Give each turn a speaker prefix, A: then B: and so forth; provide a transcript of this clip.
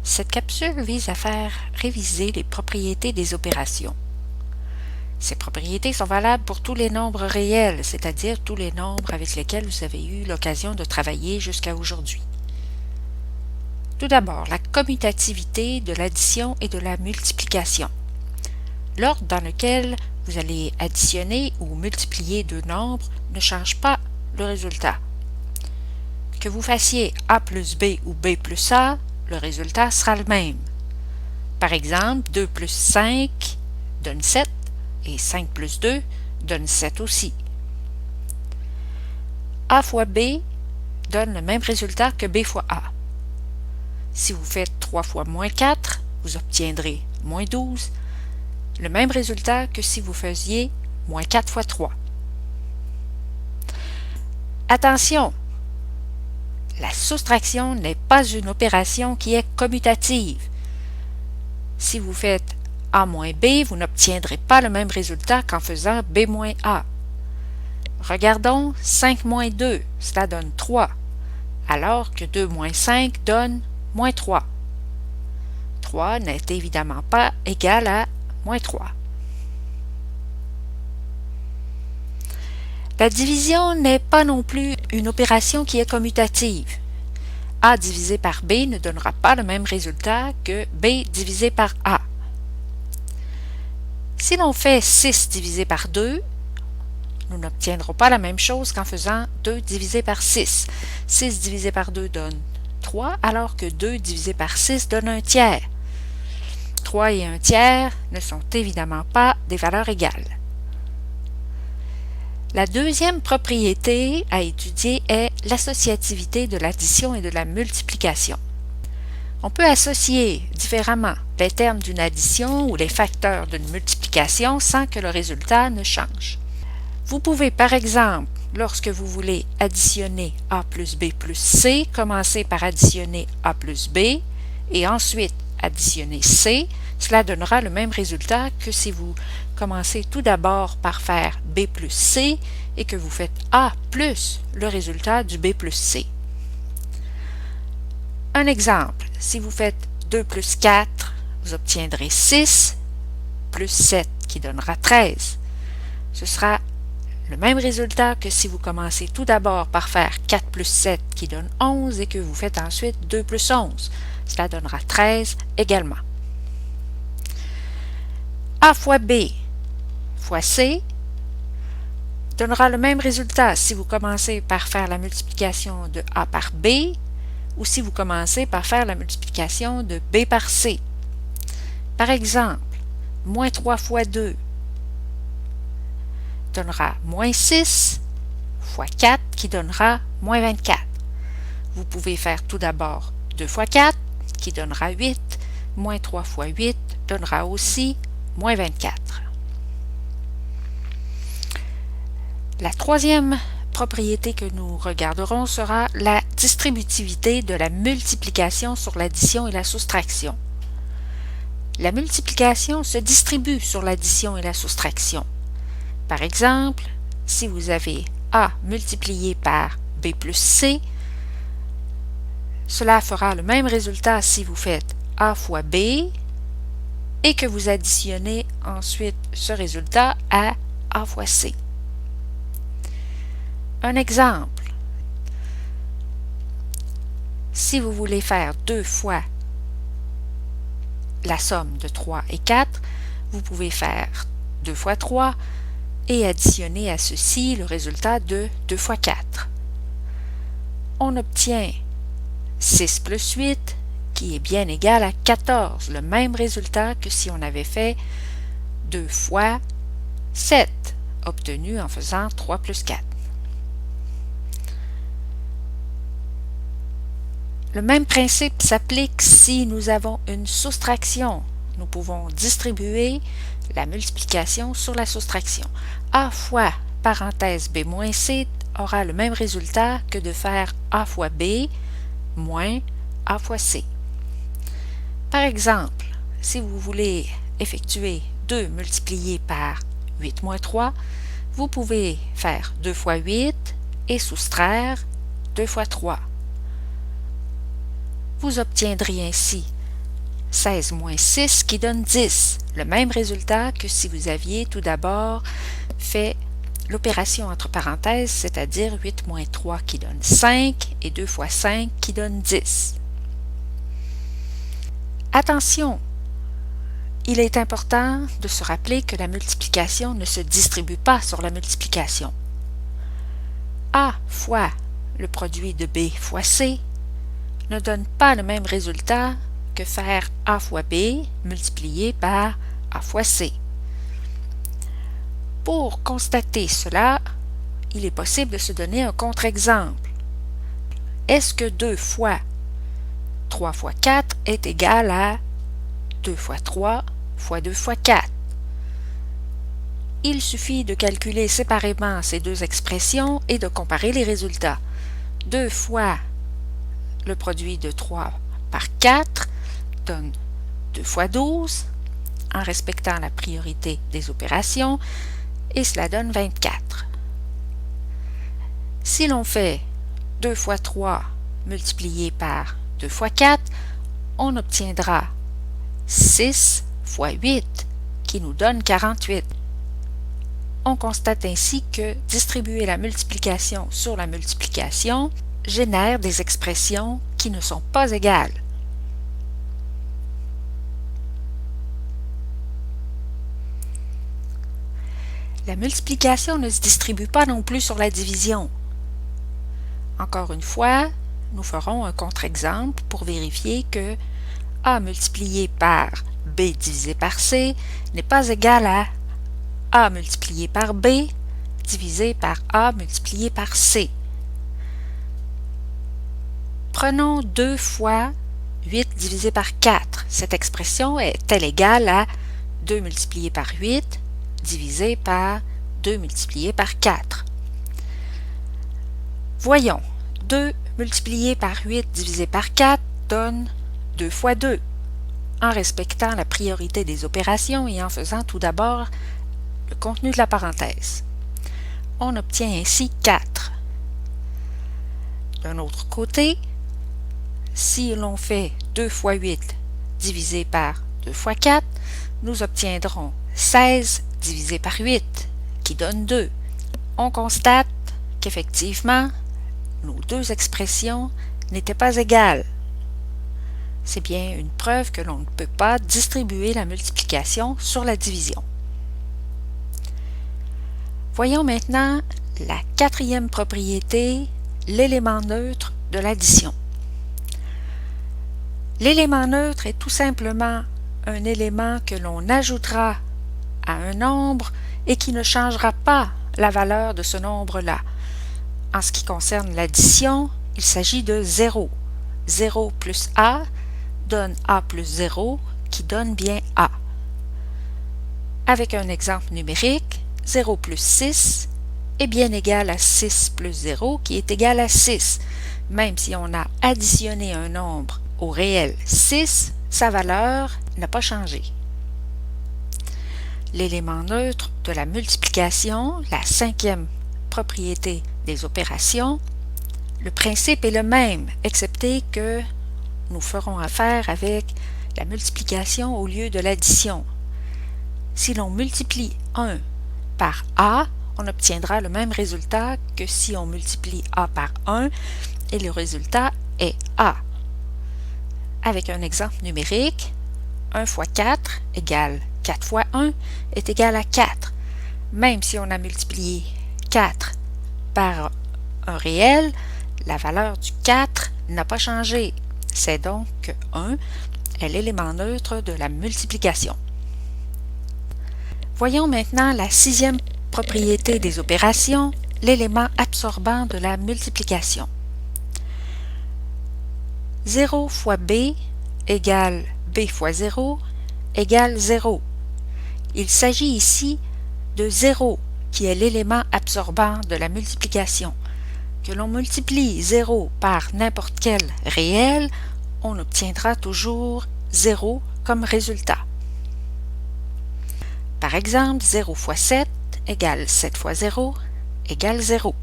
A: Cette capsule vise à faire réviser les propriétés des opérations. Ces propriétés sont valables pour tous les nombres réels, c'est-à-dire tous les nombres avec lesquels vous avez eu l'occasion de travailler jusqu'à aujourd'hui. Tout d'abord, la commutativité de l'addition et de la multiplication. L'ordre dans lequel vous allez additionner ou multiplier deux nombres ne change pas le résultat. Que vous fassiez A plus B ou B plus A, le résultat sera le même. Par exemple, 2 plus 5 donne 7 et 5 plus 2 donne 7 aussi. A fois B donne le même résultat que B fois A. Si vous faites 3 fois moins 4, vous obtiendrez moins 12, le même résultat que si vous faisiez moins 4 fois 3. Attention! La soustraction n'est pas une opération qui est commutative. Si vous faites A moins B, vous n'obtiendrez pas le même résultat qu'en faisant B moins A. Regardons 5 moins 2, cela donne 3, alors que 2 moins 5 donne moins 3. 3 n'est évidemment pas égal à moins 3. La division n'est pas non plus une opération qui est commutative. A divisé par B ne donnera pas le même résultat que B divisé par A. Si l'on fait 6 divisé par 2, nous n'obtiendrons pas la même chose qu'en faisant 2 divisé par 6. 6 divisé par 2 donne 3, alors que 2 divisé par 6 donne un tiers. 3 et un tiers ne sont évidemment pas des valeurs égales. La deuxième propriété à étudier est l'associativité de l'addition et de la multiplication. On peut associer différemment les termes d'une addition ou les facteurs d'une multiplication sans que le résultat ne change. Vous pouvez par exemple, lorsque vous voulez additionner A plus B plus C, commencer par additionner A plus B et ensuite additionner C. Cela donnera le même résultat que si vous commencez tout d'abord par faire B plus C et que vous faites A plus le résultat du B plus C. Un exemple, si vous faites 2 plus 4, vous obtiendrez 6 plus 7 qui donnera 13. Ce sera le même résultat que si vous commencez tout d'abord par faire 4 plus 7 qui donne 11 et que vous faites ensuite 2 plus 11. Cela donnera 13 également. A fois B fois C donnera le même résultat si vous commencez par faire la multiplication de A par B ou si vous commencez par faire la multiplication de B par C. Par exemple, moins 3 fois 2 donnera moins 6 fois 4 qui donnera moins 24. Vous pouvez faire tout d'abord 2 fois 4 qui donnera 8, moins 3 fois 8 donnera aussi moins 24. La troisième propriété que nous regarderons sera la distributivité de la multiplication sur l'addition et la soustraction. La multiplication se distribue sur l'addition et la soustraction. Par exemple, si vous avez A multiplié par B plus C, cela fera le même résultat si vous faites A fois B et que vous additionnez ensuite ce résultat à A fois C. Un exemple, si vous voulez faire 2 fois la somme de 3 et 4, vous pouvez faire 2 fois 3 et additionner à ceci le résultat de 2 fois 4. On obtient 6 plus 8 qui est bien égal à 14, le même résultat que si on avait fait 2 fois 7, obtenu en faisant 3 plus 4. Le même principe s'applique si nous avons une soustraction. Nous pouvons distribuer la multiplication sur la soustraction. A fois parenthèse B moins C aura le même résultat que de faire A fois B moins A fois C. Par exemple, si vous voulez effectuer 2 multiplié par 8 moins 3, vous pouvez faire 2 fois 8 et soustraire 2 fois 3. Vous obtiendrez ainsi 16 moins 6 qui donne 10. Le même résultat que si vous aviez tout d'abord fait l'opération entre parenthèses, c'est-à-dire 8 moins 3 qui donne 5 et 2 fois 5 qui donne 10. Attention! Il est important de se rappeler que la multiplication ne se distribue pas sur la multiplication. A fois le produit de B fois C ne donne pas le même résultat que faire A fois B multiplié par A fois C. Pour constater cela, il est possible de se donner un contre-exemple. Est-ce que 2 fois 3 fois 4 est égal à 2 fois 3 fois 2 fois 4? Il suffit de calculer séparément ces deux expressions et de comparer les résultats. 2 fois le produit de 3 par 4 donne 2 fois 12 en respectant la priorité des opérations et cela donne 24. Si l'on fait 2 fois 3 multiplié par 2 fois 4, on obtiendra 6 fois 8 qui nous donne 48. On constate ainsi que distribuer la multiplication sur la multiplication génère des expressions qui ne sont pas égales. La multiplication ne se distribue pas non plus sur la division. Encore une fois, nous ferons un contre-exemple pour vérifier que A multiplié par B divisé par C n'est pas égal à A multiplié par B divisé par A multiplié par C. Prenons 2 fois 8 divisé par 4. Cette expression est-elle égale à 2 multiplié par 8 divisé par 2 multiplié par 4? Voyons, 2 multiplié par 8 divisé par 4 donne 2 fois 2, en respectant la priorité des opérations et en faisant tout d'abord le contenu de la parenthèse. On obtient ainsi 4. D'un autre côté, si l'on fait 2 fois 8 divisé par 2 fois 4, nous obtiendrons 16 divisé par 8, qui donne 2. On constate qu'effectivement, nos deux expressions n'étaient pas égales. C'est bien une preuve que l'on ne peut pas distribuer la multiplication sur la division. Voyons maintenant la quatrième propriété, l'élément neutre de l'addition. L'élément neutre est tout simplement un élément que l'on ajoutera à un nombre et qui ne changera pas la valeur de ce nombre-là. En ce qui concerne l'addition, il s'agit de 0. 0 plus A donne A plus 0 qui donne bien A. Avec un exemple numérique, 0 plus 6 est bien égal à 6 plus 0 qui est égal à 6. Même si on a additionné un nombre au réel 6, sa valeur n'a pas changé. L'élément neutre de la multiplication, la cinquième propriété des opérations, le principe est le même, excepté que nous ferons affaire avec la multiplication au lieu de l'addition. Si l'on multiplie 1 par A, on obtiendra le même résultat que si on multiplie A par 1 et le résultat est A. Avec un exemple numérique, 1 fois 4 égale 4 fois 1 est égal à 4. Même si on a multiplié 4 par un réel, la valeur du 4 n'a pas changé. C'est donc que 1 est l'élément neutre de la multiplication. Voyons maintenant la sixième propriété des opérations, l'élément absorbant de la multiplication. 0 fois B égale B fois 0 égale 0. Il s'agit ici de 0 qui est l'élément absorbant de la multiplication. Que l'on multiplie 0 par n'importe quel réel, on obtiendra toujours 0 comme résultat. Par exemple, 0 fois 7 égale 7 fois 0 égale 0.